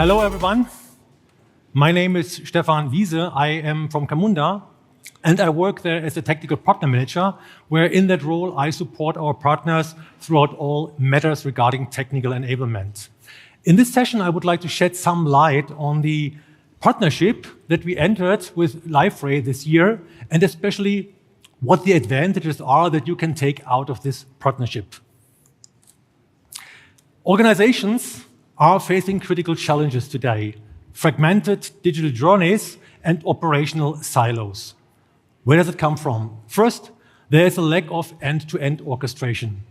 Hello, everyone. My name is Stefan Wiese. I am from Camunda, and I work there as a technical partner manager, where in that role I support our partners throughout all matters regarding technical enablement. In this session, I would like to shed some light on the partnership that we entered with Liferay this year, and especially what the advantages are that you can take out of this partnership. Organizations are facing critical challenges today: fragmented digital journeys and operational silos. Where does it come from? First, there is a lack of end-to-end orchestration.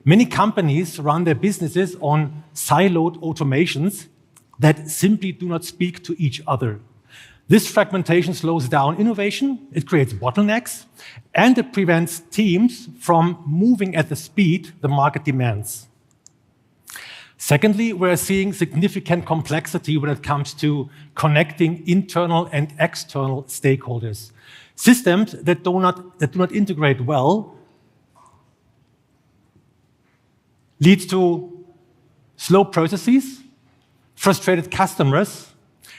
Many companies run their businesses on siloed automations that simply do not speak to each other. This fragmentation slows down innovation, it creates bottlenecks, and it prevents teams from moving at the speed the market demands. Secondly, we're seeing significant complexity when it comes to connecting internal and external stakeholders. Systems that do not integrate well lead to slow processes, frustrated customers,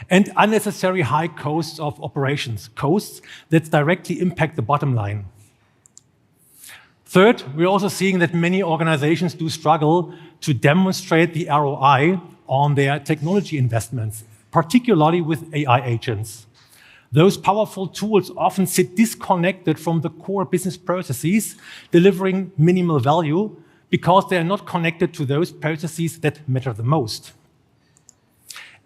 and unnecessary high costs of operations, costs that directly impact the bottom line. Third, we're also seeing that many organizations do struggle to demonstrate the ROI on their technology investments, particularly with AI agents. Those powerful tools often sit disconnected from the core business processes, delivering minimal value because they are not connected to those processes that matter the most.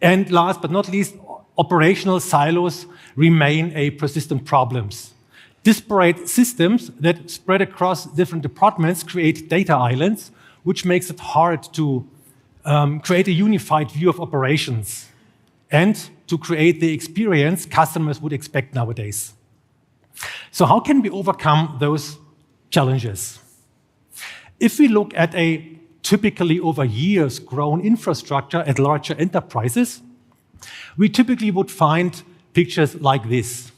And last but not least, operational silos remain a persistent problem. Disparate systems that spread across different departments create data islands, which makes it hard to create a unified view of operations and to create the experience customers would expect nowadays. So how can we overcome those challenges? If we look at a typically over years grown infrastructure at larger enterprises, we typically would find pictures like this,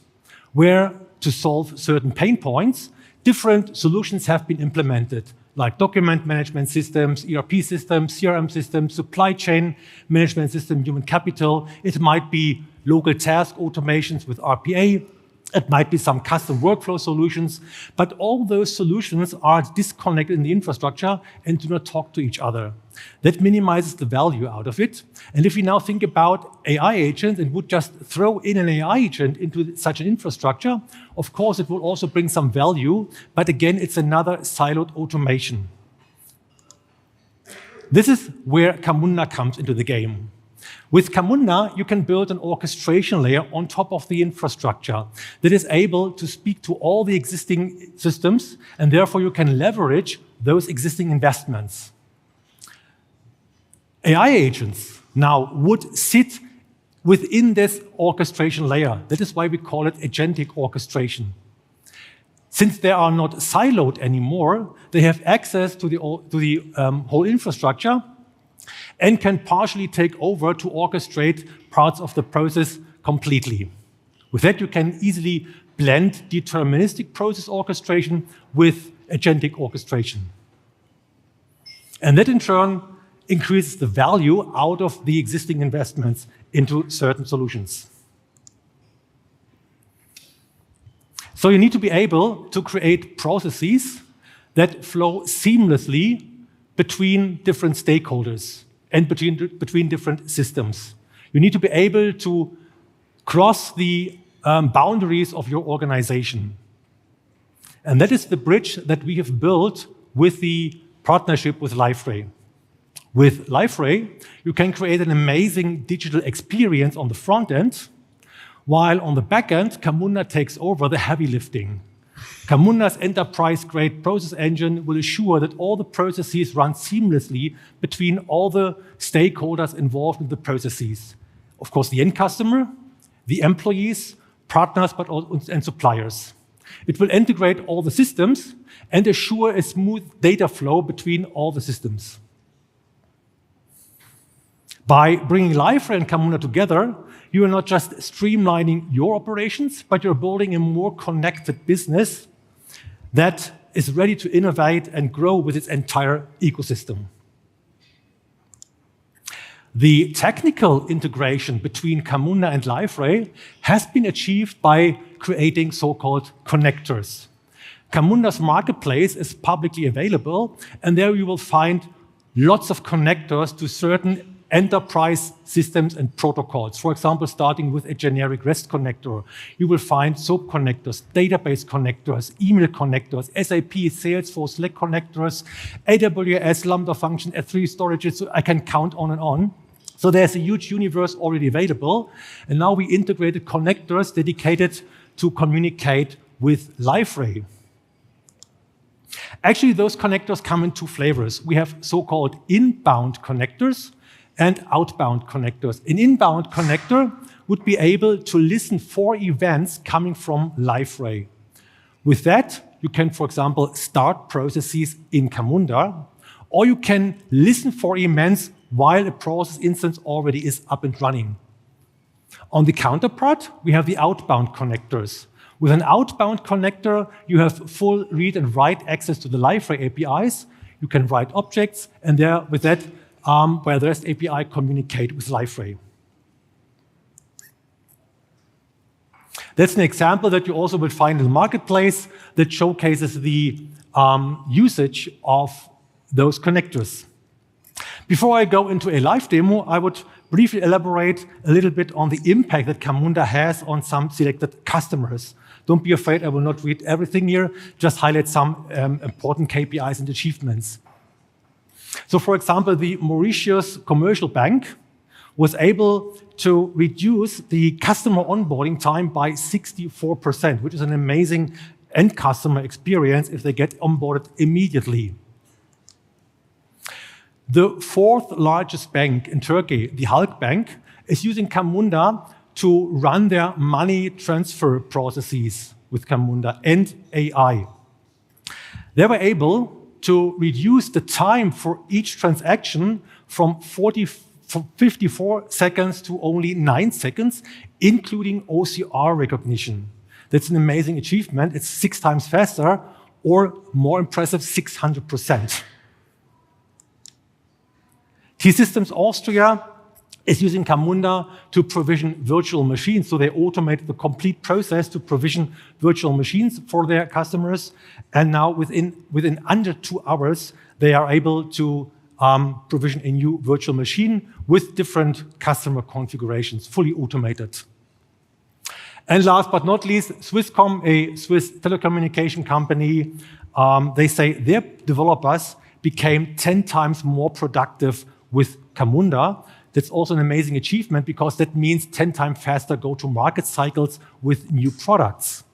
where to solve certain pain points, different solutions have been implemented, like document management systems, ERP systems, CRM systems, supply chain management system, human capital. It might be local task automations with RPA. It might be some custom workflow solutions, but all those solutions are disconnected in the infrastructure and do not talk to each other. That minimizes the value out of it. And if we now think about AI agents and would just throw in an AI agent into such an infrastructure, of course, it will also bring some value, but again, it's another siloed automation. This is where Camunda comes into the game. With Camunda, you can build an orchestration layer on top of the infrastructure that is able to speak to all the existing systems, and therefore you can leverage those existing investments. AI agents now would sit within this orchestration layer. That is why we call it agentic orchestration. Since they are not siloed anymore, they have access to the whole infrastructure and can partially take over to orchestrate parts of the process completely. With that, you can easily blend deterministic process orchestration with agentic orchestration. And that, in turn, increases the value out of the existing investments into certain solutions. So you need to be able to create processes that flow seamlessly between different stakeholders and between different systems. You need to be able to cross the boundaries of your organization. And that is the bridge that we have built with the partnership with Liferay. With Liferay, you can create an amazing digital experience on the front end, while on the back end, Camunda takes over the heavy lifting. Camunda's enterprise-grade process engine will ensure that all the processes run seamlessly between all the stakeholders involved in the processes. Of course, the end customer, the employees, partners, and suppliers. It will integrate all the systems and assure a smooth data flow between all the systems. By bringing Liferay and Camunda together, you are not just streamlining your operations, but you're building a more connected business that is ready to innovate and grow with its entire ecosystem. The technical integration between Camunda and Liferay has been achieved by creating so-called connectors. Camunda's marketplace is publicly available, and there you will find lots of connectors to certain enterprise systems and protocols. For example, starting with a generic REST connector, you will find SOAP connectors, database connectors, email connectors, SAP, Salesforce, Slack connectors, AWS, Lambda function, S3 storages, so I can count on and on. So there's a huge universe already available, and now we integrated connectors dedicated to communicate with Liferay. Actually, those connectors come in two flavors. We have so-called inbound connectors and outbound connectors. An inbound connector would be able to listen for events coming from Liferay. With that, you can, for example, start processes in Camunda, or you can listen for events while a process instance already is up and running. On the counterpart, we have the outbound connectors. With an outbound connector, you have full read and write access to the Liferay APIs. You can write objects, and there, with that, where the REST API communicate with Liferay. That's an example that you also will find in the marketplace that showcases the usage of those connectors. Before I go into a live demo, I would briefly elaborate a little bit on the impact that Camunda has on some selected customers. Don't be afraid, I will not read everything here, just highlight some important KPIs and achievements. So, for example, the Mauritius Commercial Bank was able to reduce the customer onboarding time by 64%, which is an amazing end customer experience if they get onboarded immediately. The fourth largest bank in Turkey, the Halk Bank, is using Camunda to run their money transfer processes with Camunda and AI. They were able to reduce the time for each transaction from 54 seconds to only 9 seconds, including OCR recognition. That's an amazing achievement. It's 6 times faster, or more impressive, 600%. T-Systems Austria is using Camunda to provision virtual machines. So they automated the complete process to provision virtual machines for their customers. And now within under 2 hours, they are able to provision a new virtual machine with different customer configurations, fully automated. And last but not least, Swisscom, a Swiss telecommunication company, they say their developers became 10 times more productive with Camunda. That's also an amazing achievement because that means 10 times faster go-to-market cycles with new products.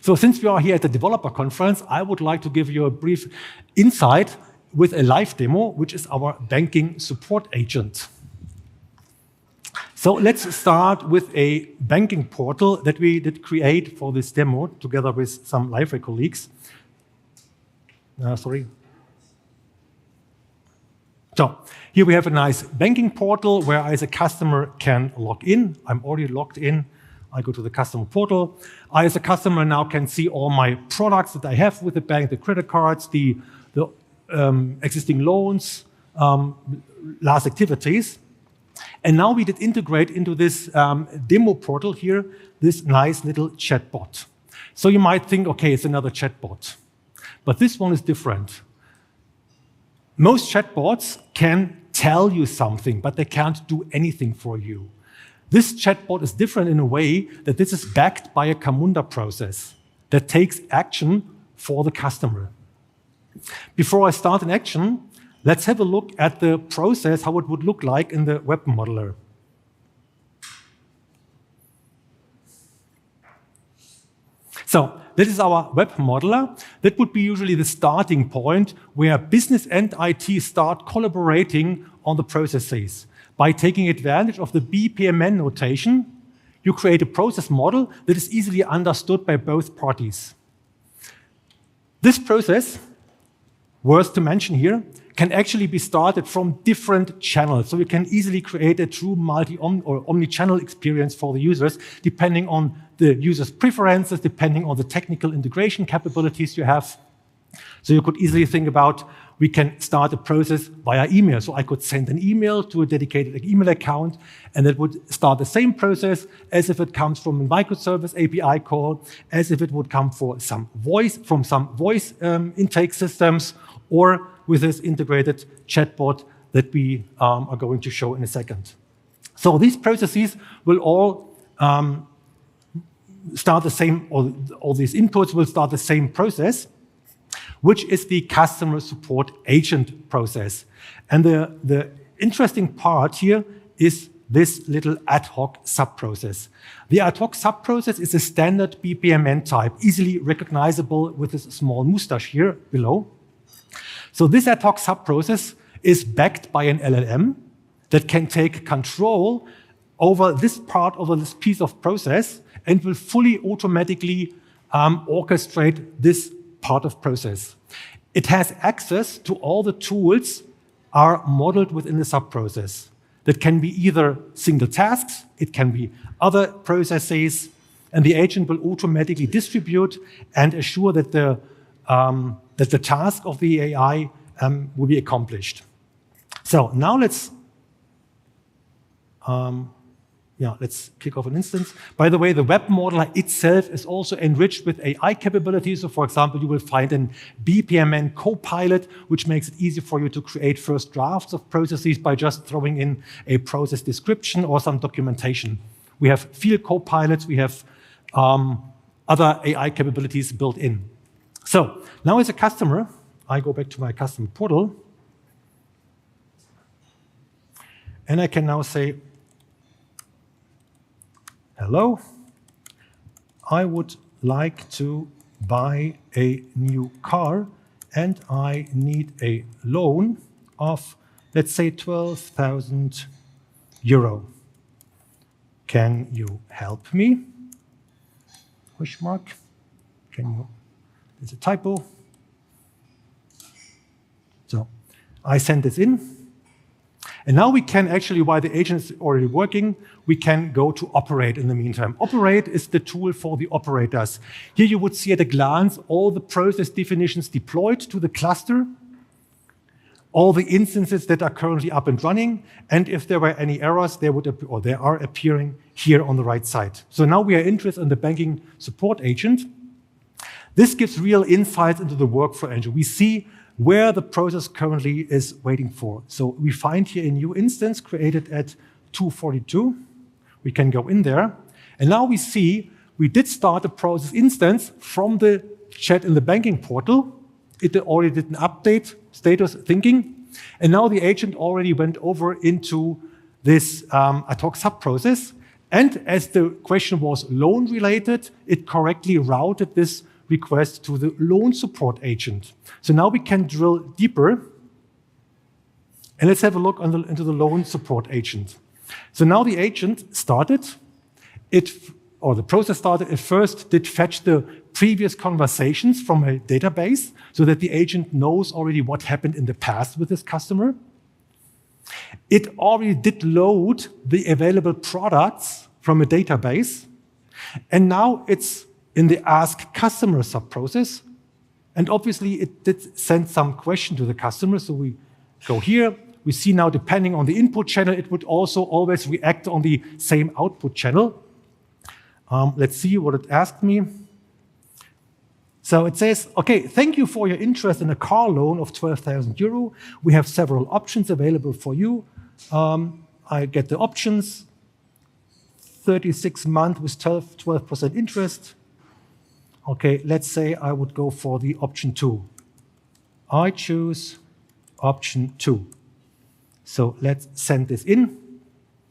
So since we are here at the developer conference, I would like to give you a brief insight with a live demo, which is our banking support agent. So let's start with a banking portal that we did create for this demo together with some Liferay colleagues. So here we have a nice banking portal where I, as a customer, can log in. I'm already logged in. I go to the customer portal. I, as a customer, now can see all my products that I have with the bank, the credit cards, the existing loans, last activities. And now we did integrate into this demo portal here this nice little chatbot. So you might think, okay, it's another chatbot. But this one is different. Most chatbots can tell you something, but they can't do anything for you. This chatbot is different in a way that this is backed by a Camunda process that takes action for the customer. Before I start an action, let's have a look at the process, how it would look like in the web modeler. So this is our web modeler. That would be usually the starting point where business and IT start collaborating on the processes. By taking advantage of the BPMN notation, you create a process model that is easily understood by both parties. This process, worth to mention here, can actually be started from different channels. So you can easily create a true or omni-channel experience for the users, depending on the user's preferences, depending on the technical integration capabilities you have. So you could easily think about we can start a process via email. So I could send an email to a dedicated email account, and that would start the same process as if it comes from a microservice API call, as if it would come from some voice intake systems, or with this integrated chatbot that we are going to show in a second. So these processes will all start the same, or all these inputs will start the same process, which is the customer support agent process. And the interesting part here is this little ad hoc subprocess. The ad hoc subprocess is a standard BPMN type, easily recognizable with this small mustache here below. So this ad hoc subprocess is backed by an LLM that can take control over this part, over this piece of process, and will fully automatically orchestrate this part of process. It has access to all the tools are modeled within the subprocess. That can be either single tasks, it can be other processes, and the agent will automatically distribute and assure that the task of the AI will be accomplished. So now let's kick off an instance. By the way, the web modeler itself is also enriched with AI capabilities. So for example, you will find an BPMN Copilot, which makes it easy for you to create first drafts of processes by just throwing in a process description or some documentation. We have field copilots, we have other AI capabilities built in. So now as a customer, I go back to my customer portal, and I can now say, hello, I would like to buy a new car and I need a loan of, let's say, 12,000 euro. Can you help me? Question mark. Can you? There's a typo. So I send this in. And now we can actually, while the agent is already working, we can go to operate in the meantime. Operate is the tool for the operators. Here you would see at a glance all the process definitions deployed to the cluster, all the instances that are currently up and running, and if there were any errors, they are appearing here on the right side. So now we are interested in the banking support agent. This gives real insights into the workflow engine. We see where the process currently is waiting for. So we find here a new instance created at 2:42. We can go in there. And now we see we did start a process instance from the chat in the banking portal. It already did an update, status thinking. And now the agent already went over into this ad hoc subprocess. And as the question was loan related, it correctly routed this request to the loan support agent. So now we can drill deeper, and let's have a look into the loan support agent. So now the agent started, the process started. It first did fetch the previous conversations from a database so that the agent knows already what happened in the past with this customer. It already did load the available products from a database, and now it's in the ask customer subprocess. And obviously it did send some question to the customer. So we go here. We see now, depending on the input channel, it would also always react on the same output channel. Let's see what it asked me. So it says, okay, thank you for your interest in a car loan of 12,000 euro. We have several options available for you. I get the options, 36 months with 12% interest. Okay, let's say I would go for the option 2. I choose option 2. So let's send this in.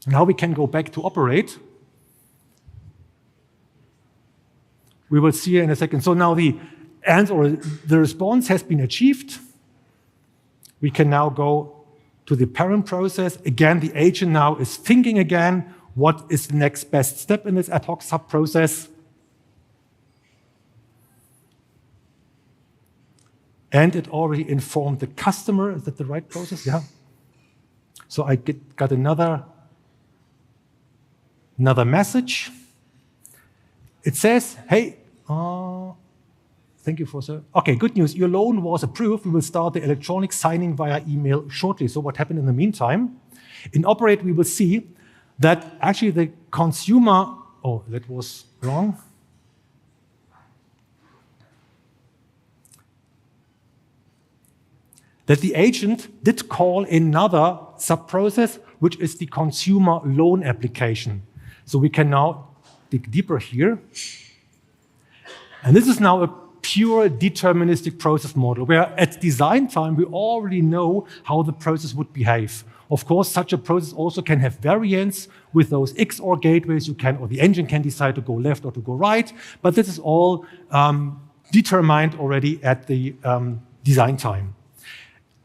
Now we can go back to operate. We will see in a second. So now the answer or the response has been achieved. We can now go to the parent process. Again, the agent now is thinking again, what is the next best step in this ad hoc sub-process? And it already informed the customer. Is that the right process? Yeah. So I got another thank you for sir. Okay, good news. Your loan was approved. We will start the electronic signing via email shortly. So what happened in the meantime? In Operate, we will see that actually the consumer, oh, that was wrong. That the agent did call another sub-process, which is the consumer loan application. So we can now dig deeper here. And this is now a pure deterministic process model, where at design time, we already know how the process would behave. Of course, such a process also can have variance with those XOR gateways. Or the engine can decide to go left or to go right, but this is all determined already at the design time.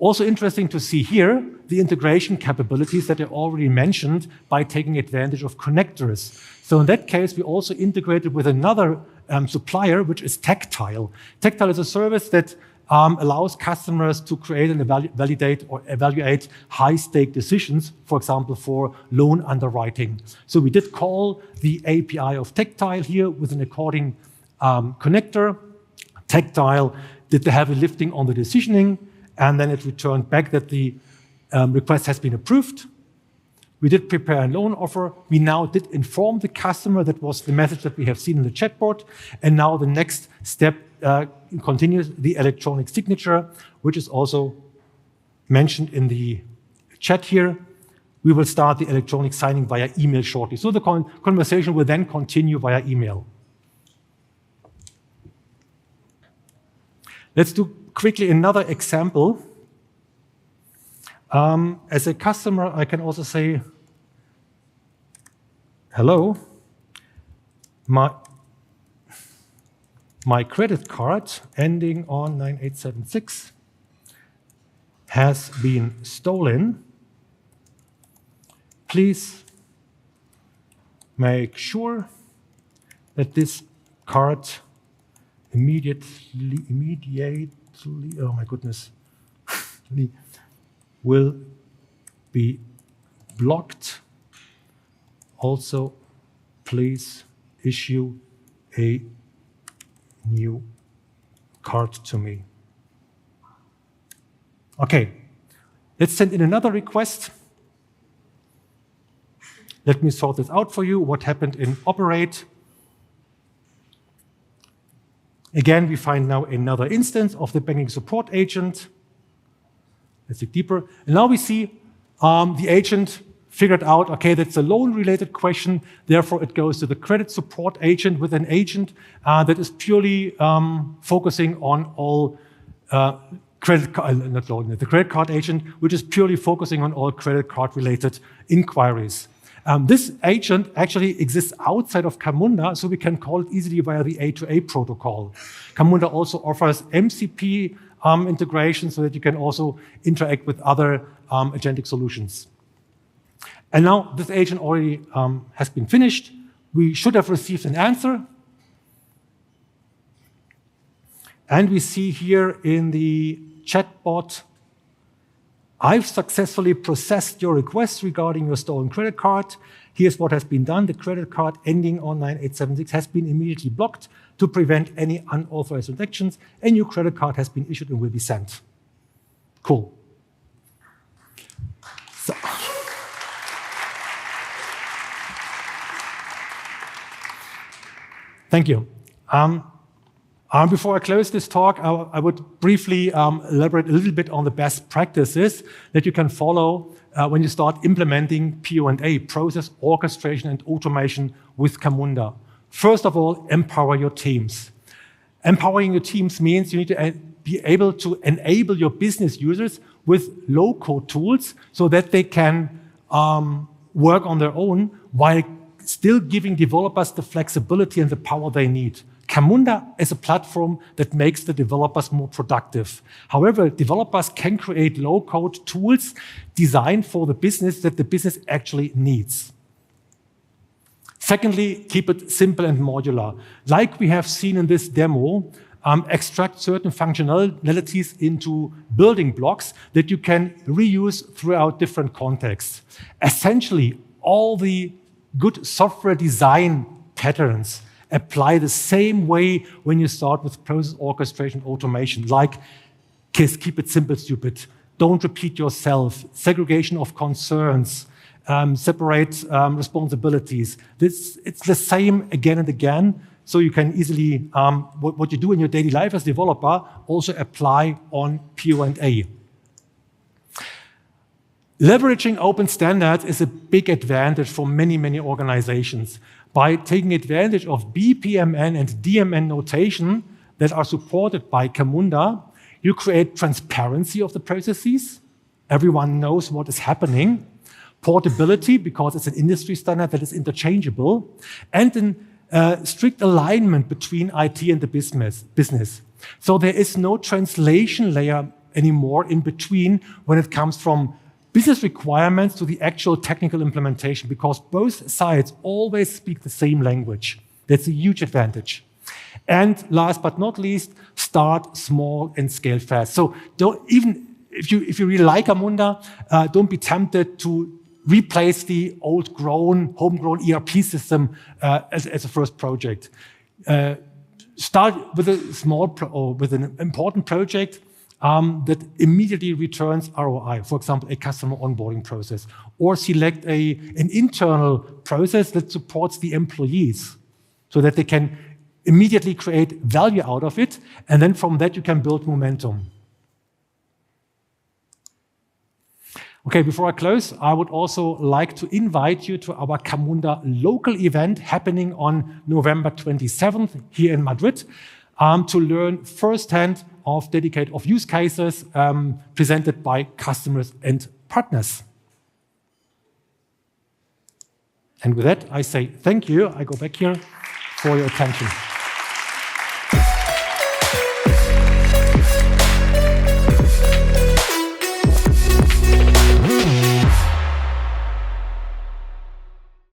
Also interesting to see here the integration capabilities that I already mentioned by taking advantage of connectors. So in that case, we also integrated with another supplier, which is Tactile. Tactile is a service that allows customers to create and validate or evaluate high-stake decisions, for example, for loan underwriting. So we did call the API of Tactile here with an according connector. Tactile did the heavy lifting on the decisioning, and then it returned back that the request has been approved. We did prepare a loan offer. We now did inform the customer. That was the message that we have seen in the chatbot. And now the next step continues, the electronic signature, which is also mentioned in the chat here. We will start the electronic signing via email shortly. So the conversation will then continue via email. Let's do quickly another example. As a customer, I can also say, hello, my credit card ending on 9876 has been stolen. Please make sure that this card immediately, oh my goodness, will be blocked. Also, please issue a new card to me. Okay, let's send in another request. Let me sort this out for you. What happened in Operate? Again, we find now another instance of the banking support agent. Let's dig deeper. And now we see the agent figured out, okay, that's a loan-related question. Therefore, it goes to the credit support agent with an agent that is purely focusing on all the credit card agent, which is purely focusing on all credit card-related inquiries. This agent actually exists outside of Camunda, so we can call it easily via the A2A protocol. Camunda also offers MCP integration so that you can also interact with other agentic solutions. And now this agent already has been finished. We should have received an answer. And we see here in the chatbot, I've successfully processed your request regarding your stolen credit card. Here's what has been done. The credit card ending on 9876 has been immediately blocked to prevent any unauthorized transactions. A new credit card has been issued and will be sent. Cool. So. Thank you. Before I close this talk, I would briefly elaborate a little bit on the best practices that you can follow when you start implementing PO&A, process orchestration and automation with Camunda. First of all, empower your teams. Empowering your teams means you need to be able to enable your business users with low-code tools so that they can work on their own while still giving developers the flexibility and the power they need. Camunda is a platform that makes the developers more productive. However, developers can create low-code tools designed for the business that the business actually needs. Secondly, keep it simple and modular. Like we have seen in this demo, extract certain functionalities into building blocks that you can reuse throughout different contexts. Essentially, all the good software design patterns apply the same way when you start with process orchestration automation, like KISS, keep it simple, stupid. Don't repeat yourself, segregation of concerns, separate responsibilities. It's the same again and again, so you can easily, what you do in your daily life as a developer, also apply on PO&A. Leveraging open standards is a big advantage for many, many organizations. By taking advantage of BPMN and DMN notation that are supported by Camunda, you create transparency of the processes. Everyone knows what is happening. Portability, because it's an industry standard that is interchangeable. And then strict alignment between IT and the business. So there is no translation layer anymore in between when it comes from business requirements to the actual technical implementation, because both sides always speak the same language. That's a huge advantage. And last but not least, start small and scale fast. So even if you really like Camunda, don't be tempted to replace the old-grown, homegrown ERP system as a first project. Start with a small or with an important project that immediately returns ROI, for example, a customer onboarding process, or select an internal process that supports the employees so that they can immediately create value out of it, and then from that you can build momentum. Okay, before I close, I would also like to invite you to our Camunda local event happening on November 27th here in Madrid, to learn firsthand of use cases presented by customers and partners. And with that, I say thank you. I go back here for your attention.